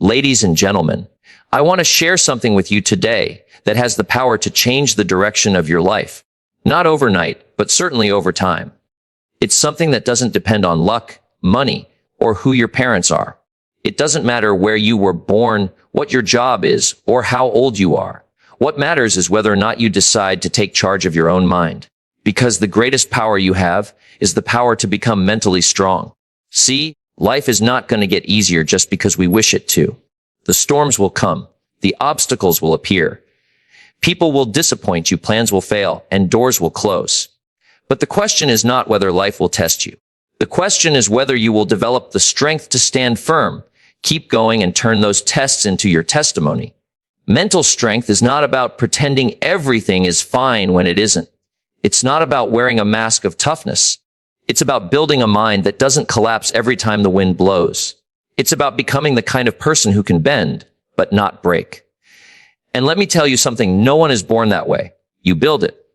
Ladies and gentlemen, I want to share something with you today that has the power to change the direction of your life. Not overnight, but certainly over time. It's something that doesn't depend on luck, money, or who your parents are. It doesn't matter where you were born, what your job is, or how old you are. What matters is whether or not you decide to take charge of your own mind. Because the greatest power you have is the power to become mentally strong. See, life is not going to get easier just because we wish it to. The storms will come. The obstacles will appear. People will disappoint you, plans will fail, and doors will close. But the question is not whether life will test you. The question is whether you will develop the strength to stand firm, keep going, and turn those tests into your testimony. Mental strength is not about pretending everything is fine when it isn't. It's not about wearing a mask of toughness. It's about building a mind that doesn't collapse every time the wind blows. It's about becoming the kind of person who can bend, but not break. And let me tell you something, no one is born that way. You build it.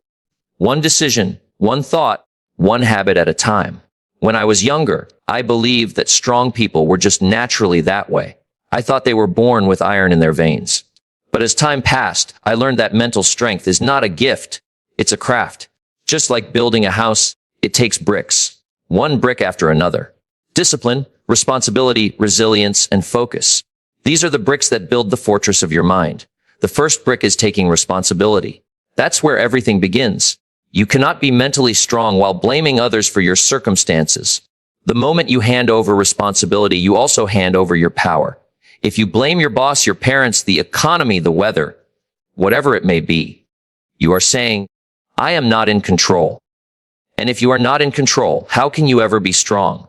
One decision, one thought, one habit at a time. When I was younger, I believed that strong people were just naturally that way. I thought they were born with iron in their veins. But as time passed, I learned that mental strength is not a gift. It's a craft. Just like building a house, it takes bricks. One brick after another. Discipline, responsibility, resilience, and focus. These are the bricks that build the fortress of your mind. The first brick is taking responsibility. That's where everything begins. You cannot be mentally strong while blaming others for your circumstances. The moment you hand over responsibility, you also hand over your power. If you blame your boss, your parents, the economy, the weather, whatever it may be, you are saying, I am not in control. And if you are not in control, how can you ever be strong?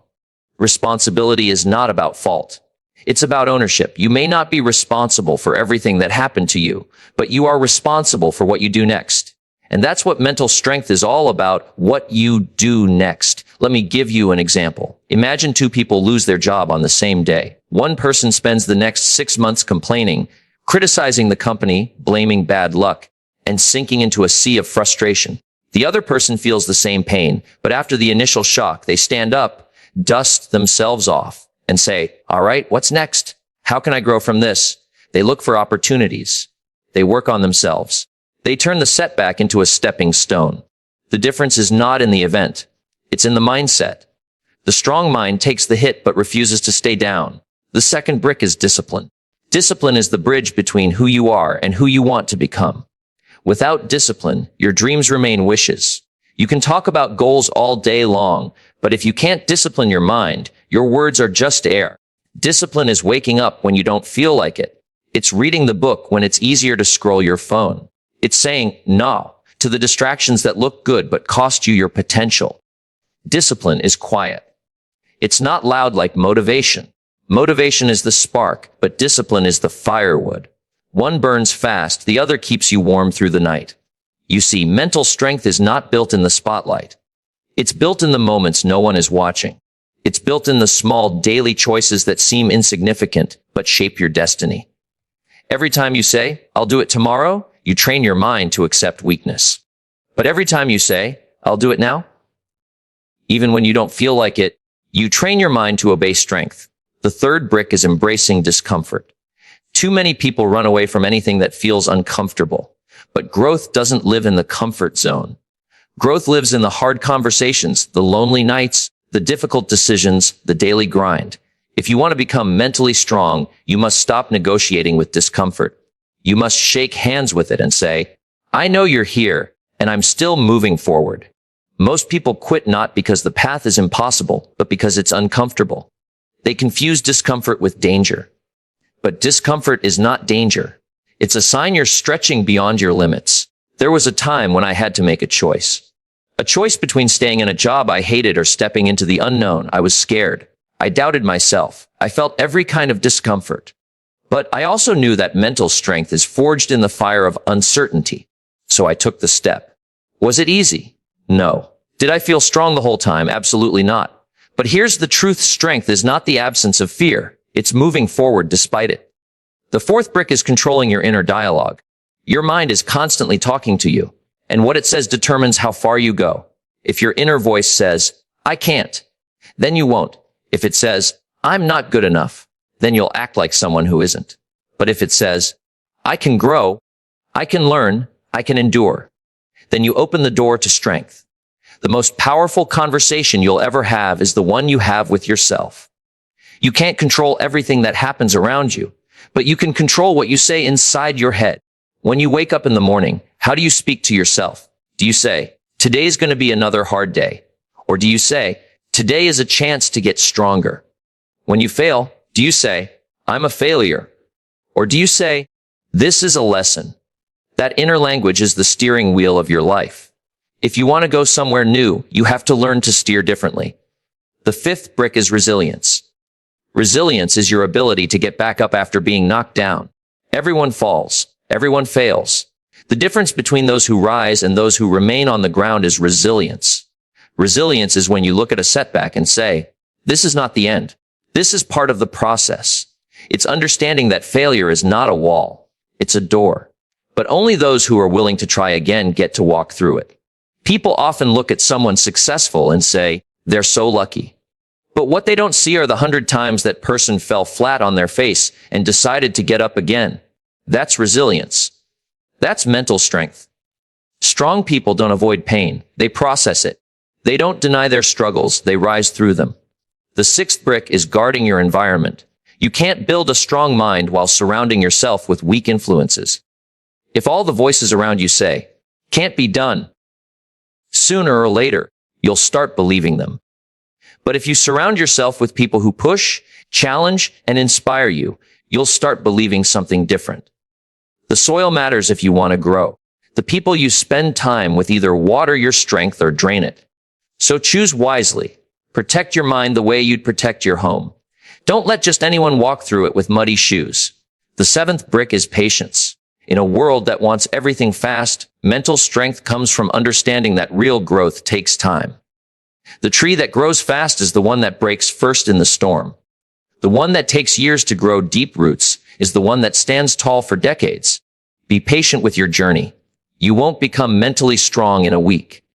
Responsibility is not about fault. It's about ownership. You may not be responsible for everything that happened to you, but you are responsible for what you do next. And that's what mental strength is all about, what you do next. Let me give you an example. Imagine two people lose their job on the same day. One person spends the next 6 months complaining, criticizing the company, blaming bad luck, and sinking into a sea of frustration. The other person feels the same pain, but after the initial shock, they stand up, dust themselves off, and say, all right, what's next? How can I grow from this? They look for opportunities. They work on themselves. They turn the setback into a stepping stone. The difference is not in the event. It's in the mindset. The strong mind takes the hit but refuses to stay down. The second brick is discipline. Discipline is the bridge between who you are and who you want to become. Without discipline, your dreams remain wishes. You can talk about goals all day long, but if you can't discipline your mind, your words are just air. Discipline is waking up when you don't feel like it. It's reading the book when it's easier to scroll your phone. It's saying no to the distractions that look good but cost you your potential. Discipline is quiet. It's not loud like motivation. Motivation is the spark, but discipline is the firewood. One burns fast, the other keeps you warm through the night. You see, mental strength is not built in the spotlight. It's built in the moments no one is watching. It's built in the small daily choices that seem insignificant, but shape your destiny. Every time you say, I'll do it tomorrow, you train your mind to accept weakness. But every time you say, I'll do it now, even when you don't feel like it, you train your mind to obey strength. The third brick is embracing discomfort. Too many people run away from anything that feels uncomfortable. But growth doesn't live in the comfort zone. Growth lives in the hard conversations, the lonely nights, the difficult decisions, the daily grind. If you want to become mentally strong, you must stop negotiating with discomfort. You must shake hands with it and say, I know you're here, and I'm still moving forward. Most people quit not because the path is impossible, but because it's uncomfortable. They confuse discomfort with danger. But discomfort is not danger. It's a sign you're stretching beyond your limits. There was a time when I had to make a choice. A choice between staying in a job I hated or stepping into the unknown. I was scared. I doubted myself. I felt every kind of discomfort. But I also knew that mental strength is forged in the fire of uncertainty. So I took the step. Was it easy? No. Did I feel strong the whole time? Absolutely not. But here's the truth. Strength is not the absence of fear. It's moving forward despite it. The fourth brick is controlling your inner dialogue. Your mind is constantly talking to you, and what it says determines how far you go. If your inner voice says, I can't, then you won't. If it says, I'm not good enough, then you'll act like someone who isn't. But if it says, I can grow, I can learn, I can endure, then you open the door to strength. The most powerful conversation you'll ever have is the one you have with yourself. You can't control everything that happens around you, but you can control what you say inside your head. When you wake up in the morning, how do you speak to yourself? Do you say, today's going to be another hard day? Or do you say, today is a chance to get stronger? When you fail, do you say, I'm a failure? Or do you say, this is a lesson? That inner language is the steering wheel of your life. If you want to go somewhere new, you have to learn to steer differently. The fifth brick is resilience. Resilience is your ability to get back up after being knocked down. Everyone falls. Everyone fails. The difference between those who rise and those who remain on the ground is resilience. Resilience is when you look at a setback and say, this is not the end. This is part of the process. It's understanding that failure is not a wall. It's a door. But only those who are willing to try again get to walk through it. People often look at someone successful and say, they're so lucky. But what they don't see are the 100 times that person fell flat on their face and decided to get up again. That's resilience. That's mental strength. Strong people don't avoid pain. They process it. They don't deny their struggles. They rise through them. The sixth brick is guarding your environment. You can't build a strong mind while surrounding yourself with weak influences. If all the voices around you say, can't be done, sooner or later, you'll start believing them. But if you surround yourself with people who push, challenge, and inspire you, you'll start believing something different. The soil matters if you want to grow. The people you spend time with either water your strength or drain it. So choose wisely. Protect your mind the way you'd protect your home. Don't let just anyone walk through it with muddy shoes. The seventh brick is patience. In a world that wants everything fast, mental strength comes from understanding that real growth takes time. The tree that grows fast is the one that breaks first in the storm. The one that takes years to grow deep roots is the one that stands tall for decades. Be patient with your journey. You won't become mentally strong in a week.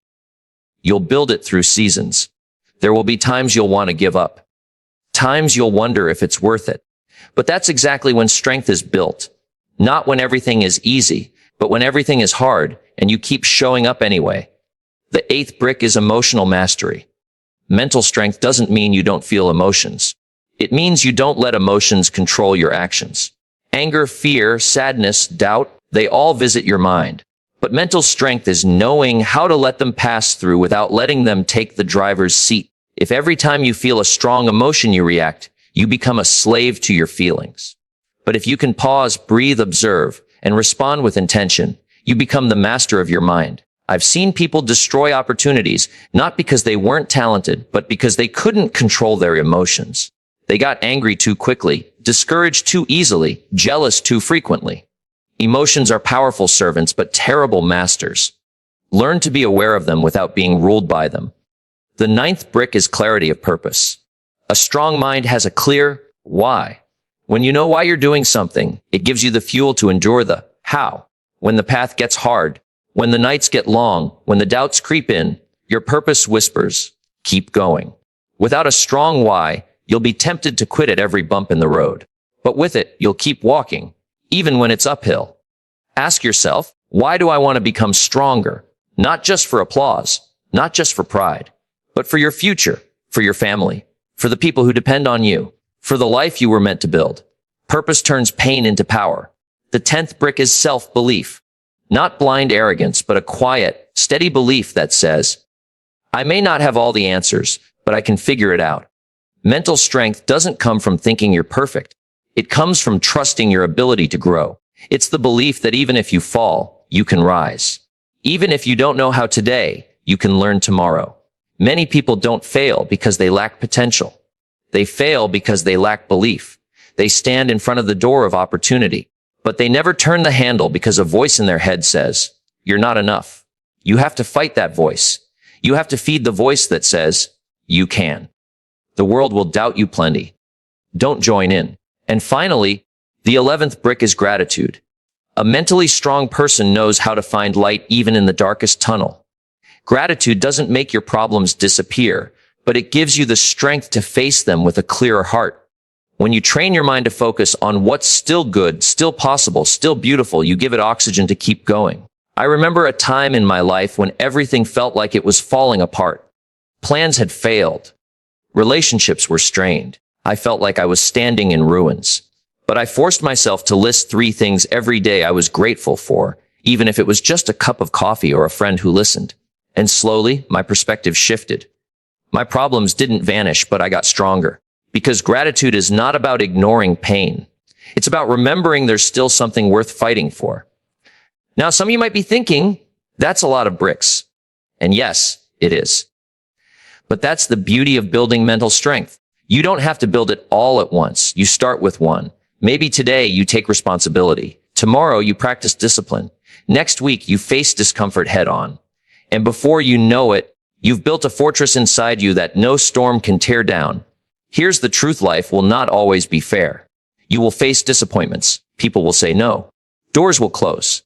You'll build it through seasons. There will be times you'll want to give up. Times you'll wonder if it's worth it. But that's exactly when strength is built. Not when everything is easy, but when everything is hard and you keep showing up anyway. The eighth brick is emotional mastery. Mental strength doesn't mean you don't feel emotions. It means you don't let emotions control your actions. Anger, fear, sadness, doubt, they all visit your mind. But mental strength is knowing how to let them pass through without letting them take the driver's seat. If every time you feel a strong emotion you react, you become a slave to your feelings. But if you can pause, breathe, observe, and respond with intention, you become the master of your mind. I've seen people destroy opportunities, not because they weren't talented, but because they couldn't control their emotions. They got angry too quickly, discouraged too easily, jealous too frequently. Emotions are powerful servants, but terrible masters. Learn to be aware of them without being ruled by them. The ninth brick is clarity of purpose. A strong mind has a clear why. When you know why you're doing something, it gives you the fuel to endure the how. When the path gets hard, when the nights get long, when the doubts creep in, your purpose whispers, keep going. Without a strong why, you'll be tempted to quit at every bump in the road. But with it, you'll keep walking, even when it's uphill. Ask yourself, why do I want to become stronger? Not just for applause, not just for pride, but for your future, for your family, for the people who depend on you, for the life you were meant to build. Purpose turns pain into power. The 10th brick is self-belief. Not blind arrogance, but a quiet, steady belief that says, I may not have all the answers, but I can figure it out. Mental strength doesn't come from thinking you're perfect. It comes from trusting your ability to grow. It's the belief that even if you fall, you can rise. Even if you don't know how today, you can learn tomorrow. Many people don't fail because they lack potential. They fail because they lack belief. They stand in front of the door of opportunity, but they never turn the handle because a voice in their head says, you're not enough. You have to fight that voice. You have to feed the voice that says, you can. The world will doubt you plenty. Don't join in. And finally, the 11th brick is gratitude. A mentally strong person knows how to find light even in the darkest tunnel. Gratitude doesn't make your problems disappear, but it gives you the strength to face them with a clearer heart. When you train your mind to focus on what's still good, still possible, still beautiful, you give it oxygen to keep going. I remember a time in my life when everything felt like it was falling apart. Plans had failed. Relationships were strained. I felt like I was standing in ruins. But I forced myself to list 3 things every day I was grateful for, even if it was just a cup of coffee or a friend who listened. And slowly, my perspective shifted. My problems didn't vanish, but I got stronger. Because gratitude is not about ignoring pain. It's about remembering there's still something worth fighting for. Now, some of you might be thinking, that's a lot of bricks. And yes, it is. But that's the beauty of building mental strength. You don't have to build it all at once. You start with one. Maybe today you take responsibility. Tomorrow you practice discipline. Next week you face discomfort head on. And before you know it, you've built a fortress inside you that no storm can tear down. Here's the truth: life will not always be fair. You will face disappointments. People will say no. Doors will close.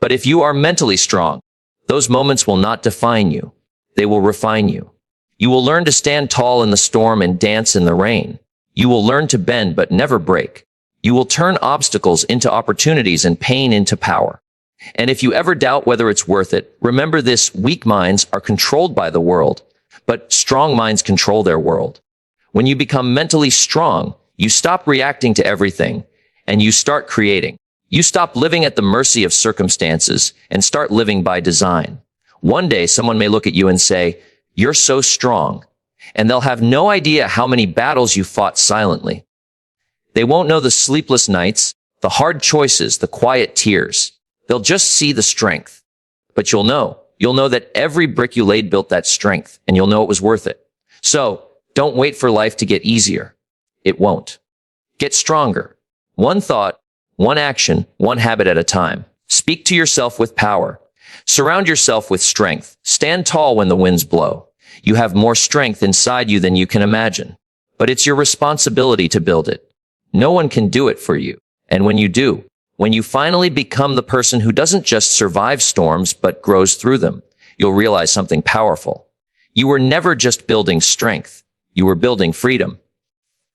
But if you are mentally strong, those moments will not define you. They will refine you. You will learn to stand tall in the storm and dance in the rain. You will learn to bend but never break. You will turn obstacles into opportunities and pain into power. And if you ever doubt whether it's worth it, remember this: weak minds are controlled by the world, but strong minds control their world. When you become mentally strong, you stop reacting to everything and you start creating. You stop living at the mercy of circumstances and start living by design. One day, someone may look at you and say, "You're so strong," and they'll have no idea how many battles you fought silently. They won't know the sleepless nights, the hard choices, the quiet tears. They'll just see the strength. But you'll know that every brick you laid built that strength, and you'll know it was worth it. So, don't wait for life to get easier. It won't. Get stronger. One thought, one action, one habit at a time. Speak to yourself with power. Surround yourself with strength. Stand tall when the winds blow. You have more strength inside you than you can imagine. But it's your responsibility to build it. No one can do it for you. And when you do, when you finally become the person who doesn't just survive storms, but grows through them, you'll realize something powerful. You were never just building strength. You were building freedom.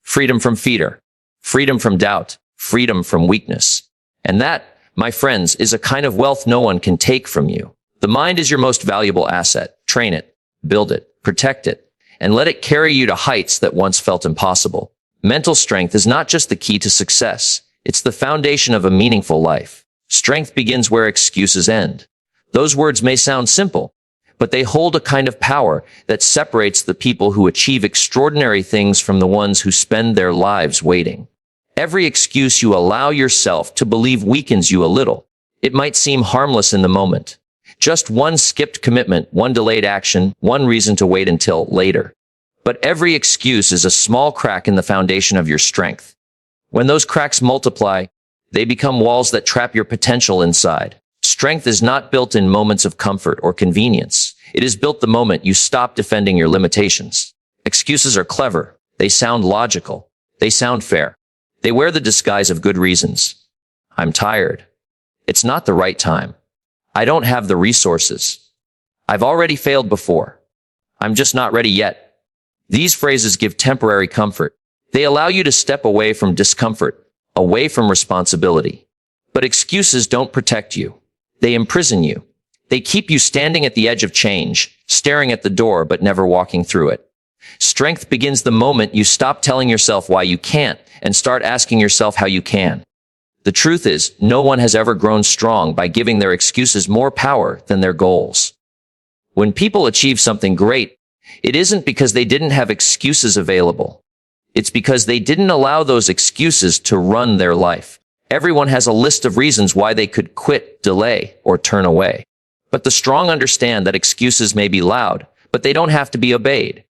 Freedom from fear. Freedom from doubt. Freedom from weakness. And that, my friends, is a kind of wealth no one can take from you. The mind is your most valuable asset. Train it, build it, protect it, and let it carry you to heights that once felt impossible. Mental strength is not just the key to success. It's the foundation of a meaningful life. Strength begins where excuses end. Those words may sound simple, but they hold a kind of power that separates the people who achieve extraordinary things from the ones who spend their lives waiting. Every excuse you allow yourself to believe weakens you a little. It might seem harmless in the moment. Just one skipped commitment, one delayed action, one reason to wait until later. But every excuse is a small crack in the foundation of your strength. When those cracks multiply, they become walls that trap your potential inside. Strength is not built in moments of comfort or convenience. It is built the moment you stop defending your limitations. Excuses are clever. They sound logical. They sound fair. They wear the disguise of good reasons. I'm tired. It's not the right time. I don't have the resources. I've already failed before. I'm just not ready yet. These phrases give temporary comfort. They allow you to step away from discomfort, away from responsibility. But excuses don't protect you. They imprison you. They keep you standing at the edge of change, staring at the door but never walking through it. Strength begins the moment you stop telling yourself why you can't and start asking yourself how you can. The truth is, no one has ever grown strong by giving their excuses more power than their goals. When people achieve something great, it isn't because they didn't have excuses available. It's because they didn't allow those excuses to run their life. Everyone has a list of reasons why they could quit, delay, or turn away. But the strong understand that excuses may be loud, but they don't have to be obeyed.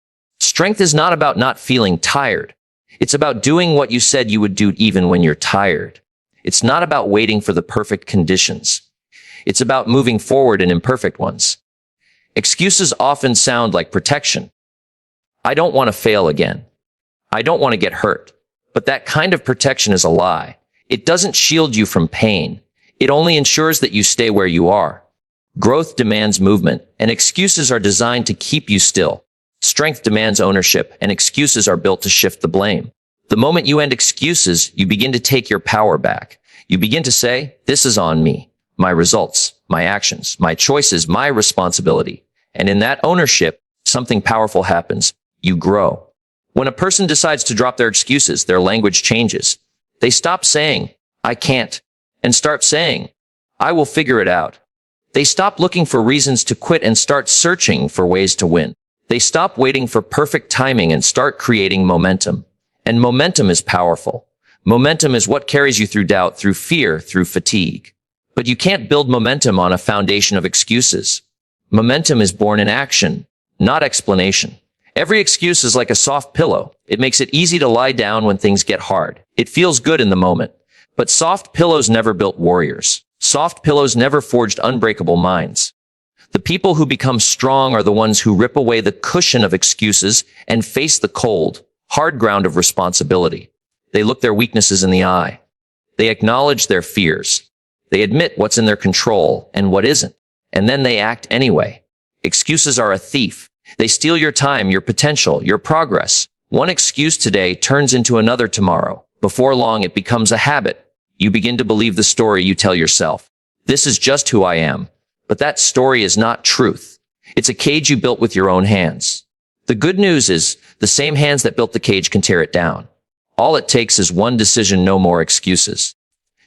Strength is not about not feeling tired. It's about doing what you said you would do even when you're tired. It's not about waiting for the perfect conditions. It's about moving forward in imperfect ones. Excuses often sound like protection. I don't want to fail again. I don't want to get hurt. But that kind of protection is a lie. It doesn't shield you from pain. It only ensures that you stay where you are. Growth demands movement, and excuses are designed to keep you still. Strength demands ownership, and excuses are built to shift the blame. The moment you end excuses, you begin to take your power back. You begin to say, this is on me, my results, my actions, my choices, my responsibility. And in that ownership, something powerful happens. You grow. When a person decides to drop their excuses, their language changes. They stop saying, I can't, and start saying, I will figure it out. They stop looking for reasons to quit and start searching for ways to win. They stop waiting for perfect timing and start creating momentum. And momentum is powerful. Momentum is what carries you through doubt, through fear, through fatigue. But you can't build momentum on a foundation of excuses. Momentum is born in action, not explanation. Every excuse is like a soft pillow. It makes it easy to lie down when things get hard. It feels good in the moment. But soft pillows never built warriors. Soft pillows never forged unbreakable minds. The people who become strong are the ones who rip away the cushion of excuses and face the cold, hard ground of responsibility. They look their weaknesses in the eye. They acknowledge their fears. They admit what's in their control and what isn't. And then they act anyway. Excuses are a thief. They steal your time, your potential, your progress. One excuse today turns into another tomorrow. Before long, it becomes a habit. You begin to believe the story you tell yourself. This is just who I am. But that story is not truth. It's a cage you built with your own hands. The good news is the same hands that built the cage can tear it down. All it takes is one decision, no more excuses.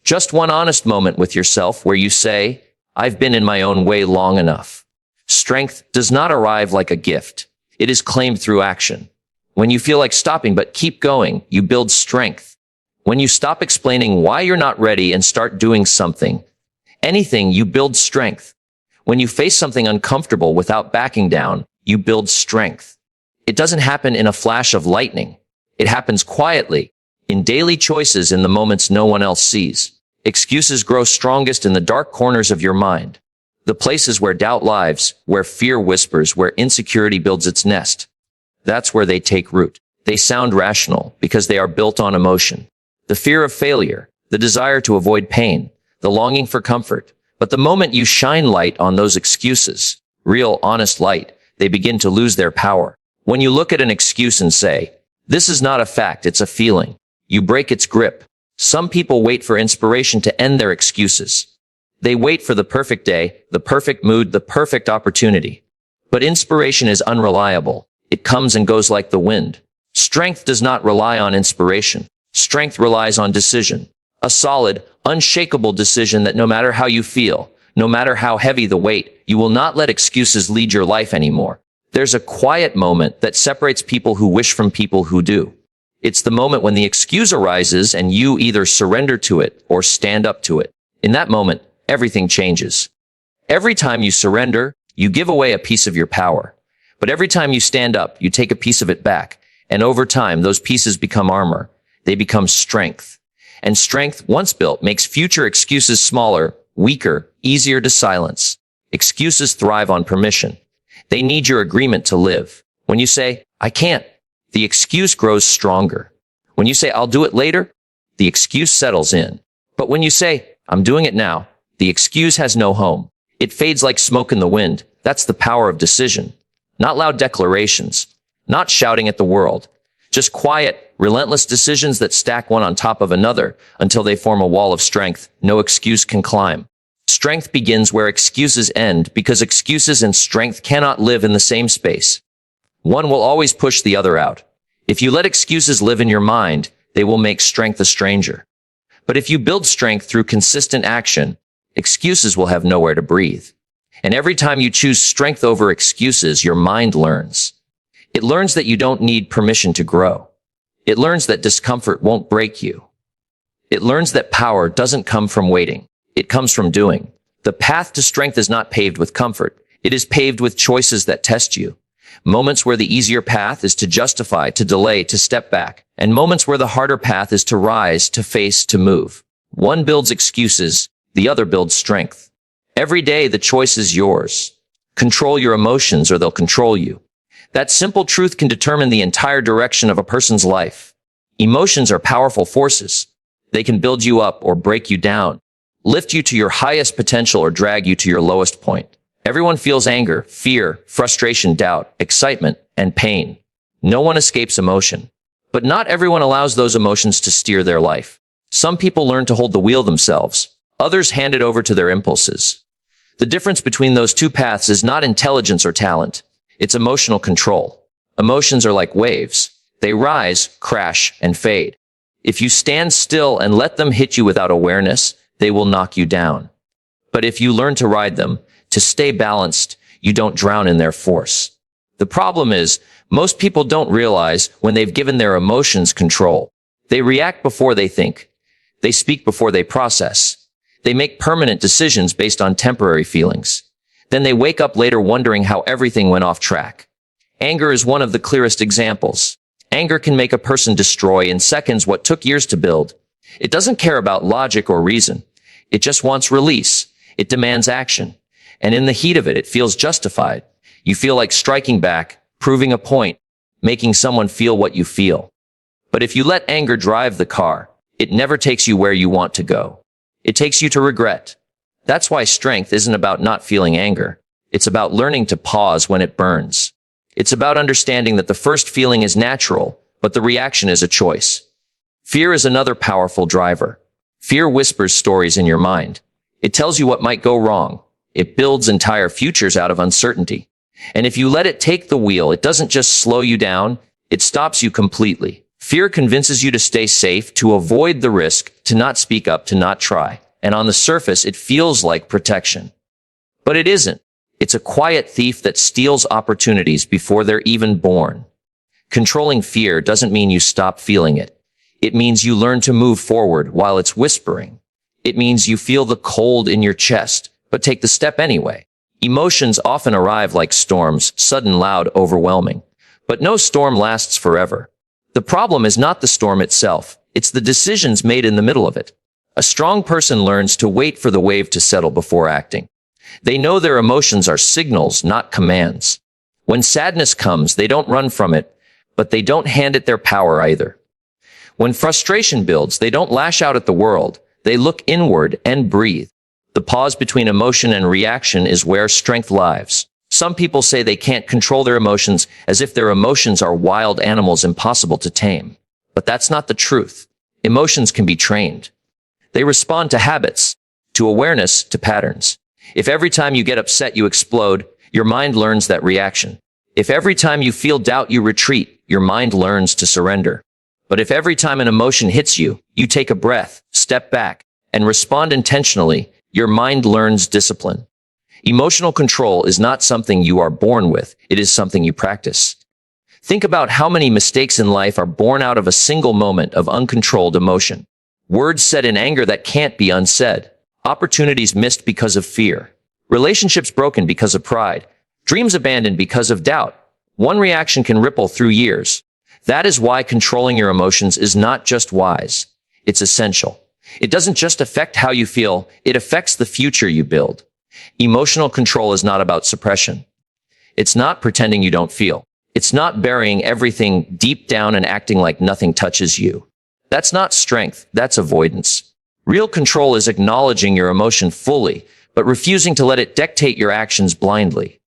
Just one honest moment with yourself where you say, I've been in my own way long enough. Strength does not arrive like a gift. It is claimed through action. When you feel like stopping but keep going, you build strength. When you stop explaining why you're not ready and start doing something, anything, you build strength. When you face something uncomfortable without backing down, you build strength. It doesn't happen in a flash of lightning. It happens quietly, in daily choices, in the moments no one else sees. Excuses grow strongest in the dark corners of your mind. The places where doubt lives, where fear whispers, where insecurity builds its nest. That's where they take root. They sound rational because they are built on emotion. The fear of failure, the desire to avoid pain, the longing for comfort. But the moment you shine light on those excuses, real, honest light, they begin to lose their power. When you look at an excuse and say, this is not a fact, it's a feeling, you break its grip. Some people wait for inspiration to end their excuses. They wait for the perfect day, the perfect mood, the perfect opportunity. But inspiration is unreliable. It comes and goes like the wind. Strength does not rely on inspiration. Strength relies on decision. A solid, unshakable decision that no matter how you feel, no matter how heavy the weight, you will not let excuses lead your life anymore. There's a quiet moment that separates people who wish from people who do. It's the moment when the excuse arises and you either surrender to it or stand up to it. In that moment, everything changes. Every time you surrender, you give away a piece of your power. But every time you stand up, you take a piece of it back. And over time, those pieces become armor. They become strength. And strength, once built, makes future excuses smaller, weaker, easier to silence. Excuses thrive on permission. They need your agreement to live. When you say, I can't, the excuse grows stronger. When you say, I'll do it later, the excuse settles in. But when you say, I'm doing it now, the excuse has no home. It fades like smoke in the wind. That's the power of decision. Not loud declarations, not shouting at the world, just quiet, relentless decisions that stack one on top of another until they form a wall of strength no excuse can climb. Strength begins where excuses end because excuses and strength cannot live in the same space. One will always push the other out. If you let excuses live in your mind, they will make strength a stranger. But if you build strength through consistent action, excuses will have nowhere to breathe. And every time you choose strength over excuses, your mind learns. It learns that you don't need permission to grow. It learns that discomfort won't break you. It learns that power doesn't come from waiting. It comes from doing. The path to strength is not paved with comfort. It is paved with choices that test you. Moments where the easier path is to justify, to delay, to step back. And moments where the harder path is to rise, to face, to move. One builds excuses, the other builds strength. Every day, the choice is yours. Control your emotions or they'll control you. That simple truth can determine the entire direction of a person's life. Emotions are powerful forces. They can build you up or break you down, lift you to your highest potential or drag you to your lowest point. Everyone feels anger, fear, frustration, doubt, excitement, and pain. No one escapes emotion. But not everyone allows those emotions to steer their life. Some people learn to hold the wheel themselves. Others hand it over to their impulses. The difference between those two paths is not intelligence or talent. It's emotional control. Emotions are like waves. They rise, crash, and fade. If you stand still and let them hit you without awareness, they will knock you down. But if you learn to ride them, to stay balanced, you don't drown in their force. The problem is, most people don't realize when they've given their emotions control. They react before they think. They speak before they process. They make permanent decisions based on temporary feelings. Then they wake up later wondering how everything went off track. Anger is one of the clearest examples. Anger can make a person destroy in seconds what took years to build. It doesn't care about logic or reason. It just wants release. It demands action. And in the heat of it, it feels justified. You feel like striking back, proving a point, making someone feel what you feel. But if you let anger drive the car, it never takes you where you want to go. It takes you to regret. That's why strength isn't about not feeling anger. It's about learning to pause when it burns. It's about understanding that the first feeling is natural, but the reaction is a choice. Fear is another powerful driver. Fear whispers stories in your mind. It tells you what might go wrong. It builds entire futures out of uncertainty. And if you let it take the wheel, it doesn't just slow you down, it stops you completely. Fear convinces you to stay safe, to avoid the risk, to not speak up, to not try. And on the surface, it feels like protection. But it isn't. It's a quiet thief that steals opportunities before they're even born. Controlling fear doesn't mean you stop feeling it. It means you learn to move forward while it's whispering. It means you feel the cold in your chest, but take the step anyway. Emotions often arrive like storms, sudden, loud, overwhelming. But no storm lasts forever. The problem is not the storm itself. It's the decisions made in the middle of it. A strong person learns to wait for the wave to settle before acting. They know their emotions are signals, not commands. When sadness comes, they don't run from it, but they don't hand it their power either. When frustration builds, they don't lash out at the world. They look inward and breathe. The pause between emotion and reaction is where strength lies. Some people say they can't control their emotions as if their emotions are wild animals impossible to tame. But that's not the truth. Emotions can be trained. They respond to habits, to awareness, to patterns. If every time you get upset you explode, your mind learns that reaction. If every time you feel doubt you retreat, your mind learns to surrender. But if every time an emotion hits you, you take a breath, step back, and respond intentionally, your mind learns discipline. Emotional control is not something you are born with. It is something you practice. Think about how many mistakes in life are born out of a single moment of uncontrolled emotion. Words said in anger that can't be unsaid. Opportunities missed because of fear. Relationships broken because of pride. Dreams abandoned because of doubt. One reaction can ripple through years. That is why controlling your emotions is not just wise. It's essential. It doesn't just affect how you feel. It affects the future you build. Emotional control is not about suppression. It's not pretending you don't feel. It's not burying everything deep down and acting like nothing touches you. That's not strength. That's avoidance. Real control is acknowledging your emotion fully, but refusing to let it dictate your actions blindly.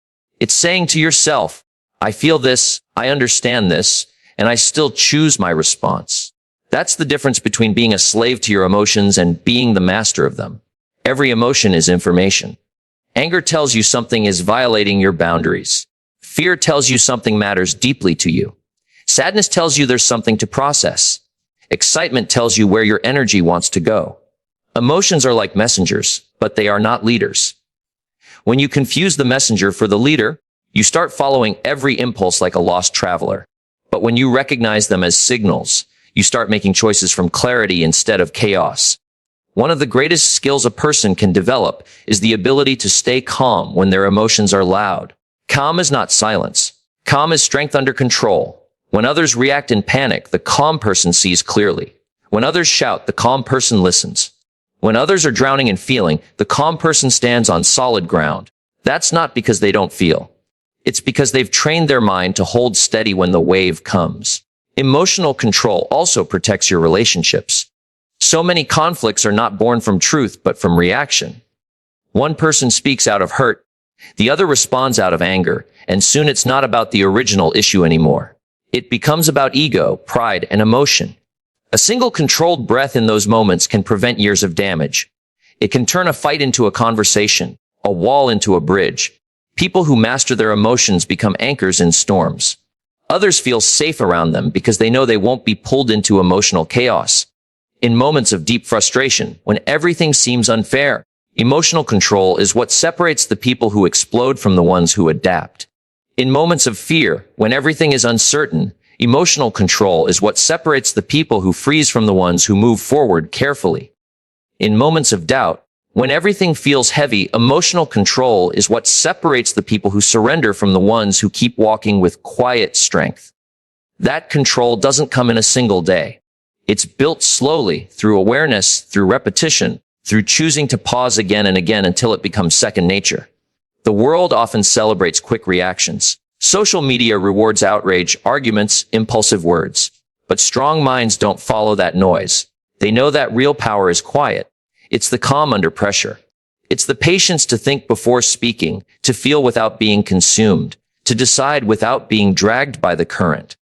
It's saying to yourself, I feel this, I understand this, and I still choose my response. That's the difference between being a slave to your emotions and being the master of them. Every emotion is information. Anger tells you something is violating your boundaries. Fear tells you something matters deeply to you. Sadness tells you there's something to process. Excitement tells you where your energy wants to go. Emotions are like messengers, but they are not leaders. When you confuse the messenger for the leader, you start following every impulse like a lost traveler. But when you recognize them as signals, you start making choices from clarity instead of chaos. One of the greatest skills a person can develop is the ability to stay calm when their emotions are loud. Calm is not silence. Calm is strength under control. When others react in panic, the calm person sees clearly. When others shout, the calm person listens. When others are drowning in feeling, the calm person stands on solid ground. That's not because they don't feel. It's because they've trained their mind to hold steady when the wave comes. Emotional control also protects your relationships. So many conflicts are not born from truth, but from reaction. One person speaks out of hurt, the other responds out of anger, and soon it's not about the original issue anymore. It becomes about ego, pride, and emotion. A single controlled breath in those moments can prevent years of damage. It can turn a fight into a conversation, a wall into a bridge. People who master their emotions become anchors in storms. Others feel safe around them because they know they won't be pulled into emotional chaos. In moments of deep frustration, when everything seems unfair, emotional control is what separates the people who explode from the ones who adapt. In moments of fear, when everything is uncertain, emotional control is what separates the people who freeze from the ones who move forward carefully. In moments of doubt, when everything feels heavy, emotional control is what separates the people who surrender from the ones who keep walking with quiet strength. That control doesn't come in a single day. It's built slowly, through awareness, through repetition, through choosing to pause again and again until it becomes second nature. The world often celebrates quick reactions. Social media rewards outrage, arguments, impulsive words. But strong minds don't follow that noise. They know that real power is quiet. It's the calm under pressure. It's the patience to think before speaking, to feel without being consumed, to decide without being dragged by the current.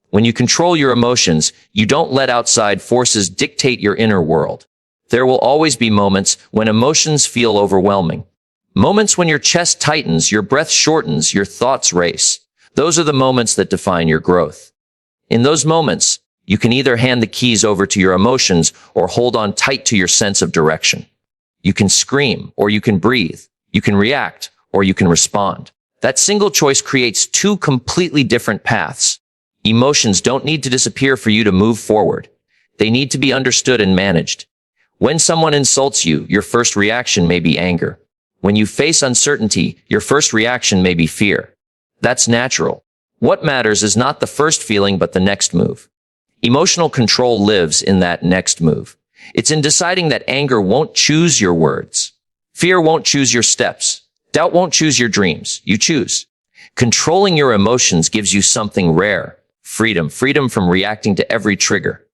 When you control your emotions, you don't let outside forces dictate your inner world. There will always be moments when emotions feel overwhelming. Moments when your chest tightens, your breath shortens, your thoughts race. Those are the moments that define your growth. In those moments, you can either hand the keys over to your emotions or hold on tight to your sense of direction. You can scream or you can breathe. You can react or you can respond. That single choice creates two completely different paths. Emotions don't need to disappear for you to move forward. They need to be understood and managed. When someone insults you, your first reaction may be anger. When you face uncertainty, your first reaction may be fear. That's natural. What matters is not the first feeling, but the next move. Emotional control lives in that next move. It's in deciding that anger won't choose your words. Fear won't choose your steps. Doubt won't choose your dreams. You choose. Controlling your emotions gives you something rare. Freedom. Freedom from reacting to every trigger.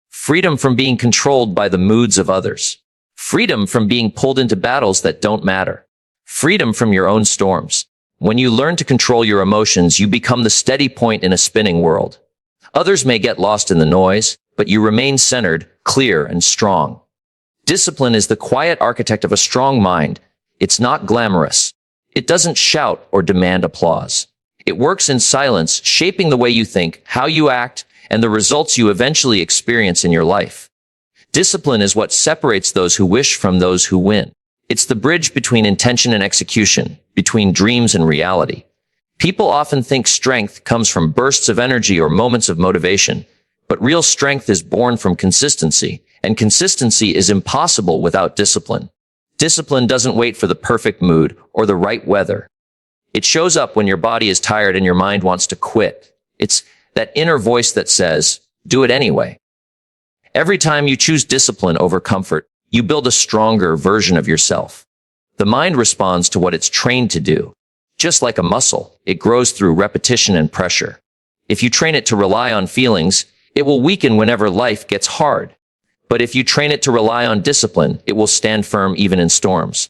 Freedom from being controlled by the moods of others. Freedom from being pulled into battles that don't matter. Freedom from your own storms. When you learn to control your emotions, you become the steady point in a spinning world. Others may get lost in the noise, but you remain centered, clear, and strong. Discipline is the quiet architect of a strong mind. It's not glamorous. It doesn't shout or demand applause. It works in silence, shaping the way you think, how you act, and the results you eventually experience in your life. Discipline is what separates those who wish from those who win. It's the bridge between intention and execution, between dreams and reality. People often think strength comes from bursts of energy or moments of motivation, but real strength is born from consistency, and consistency is impossible without discipline. Discipline doesn't wait for the perfect mood or the right weather. It shows up when your body is tired and your mind wants to quit. It's that inner voice that says, do it anyway. Every time you choose discipline over comfort, you build a stronger version of yourself. The mind responds to what it's trained to do. Just like a muscle, it grows through repetition and pressure. If you train it to rely on feelings, it will weaken whenever life gets hard. But if you train it to rely on discipline, it will stand firm even in storms.